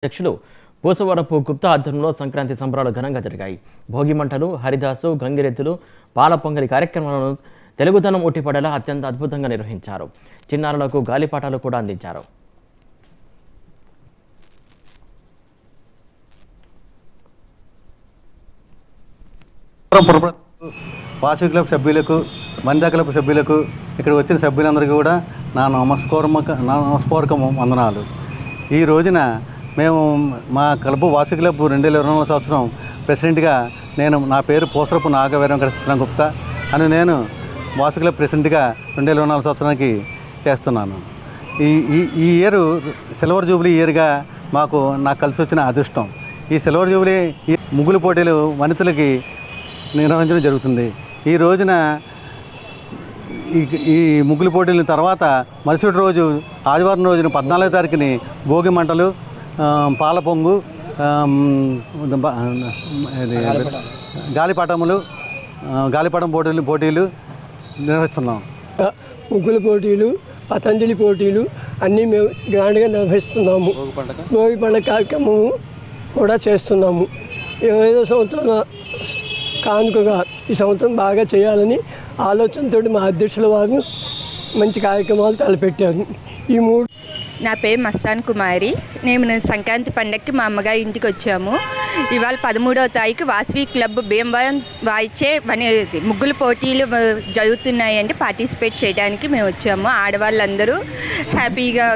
అధ్యక్షులు పూసవరపు గుప్తా ఆధ్వర్యంలో సంక్రాంతి సంబరాలు ఘనంగా జరిగాయి. భోగి మంటలు, హరిదాసు, గంగిరెద్దులు, పాల పొంగలి కార్యక్రమాలను తెలుగుదనం ఉట్టిపడేలా అత్యంత అద్భుతంగా నిర్వహించారు. చిన్నారులకు గాలిపాటాలు కూడా అందించారు. వాసవి క్లబ్ సభ్యులకు, వనితా క్లబ్ సభ్యులకు, ఇక్కడ వచ్చిన సభ్యులందరికీ కూడా నా నమస్పూర్వక వందనాలు. ఈ రోజున మేము మా క్లబ్ వాసవి క్లబ్ 2024 సంవత్సరం ప్రెసిడెంట్గా నా పేరు పూసరపు నాగవీరం కృష్ణ గుప్తా అని నేను వాసవి క్లబ్ ప్రెసిడెంట్గా 2024 సంవత్సరానికి చేస్తున్నాను. ఈ ఇయర్ సిల్వర్ జూబ్లీ ఇయర్గా నాకు కలిసి వచ్చిన అదృష్టం. ఈ సిల్వర్ జూబ్లీ ముగ్గులు పోటీలు వనితలకి నిర్వహించడం జరుగుతుంది. ఈ రోజున ఈ ముగ్గులు పోటీల తర్వాత మరుసటి రోజు ఆదివారం రోజున 14వ తారీఖుని భోగి మంటలు, పాల పొంగు, గాలిపటం పోటీలు నిర్వహిస్తున్నాం. ముగ్గుల పోటీలు, పతంజలి పోటీలు అన్నీ మేము గ్రాండ్గా నిర్వహిస్తున్నాము. భోగి పండుగ కార్యక్రమము కూడా చేస్తున్నాము. 25వ సంవత్సరం కానుకగా ఈ సంవత్సరం బాగా చేయాలని ఆలోచనతో మా అధ్యక్షుల వారు మంచి కార్యక్రమాలు తలపెట్టారు. ఈ మూడు నా పేరు మస్తాన్ కుమారి. నేను సంక్రాంతి పండగకి మా అమ్మగారి ఇంటికి వచ్చాము. ఇవాళ 13వ తారీఖు వాసవి క్లబ్ భీమవరం వాయిచే ముగ్గుల పోటీలు జరుగుతున్నాయంటే పార్టిసిపేట్ చేయడానికి మేము వచ్చాము. ఆడవాళ్ళందరూ హ్యాపీగా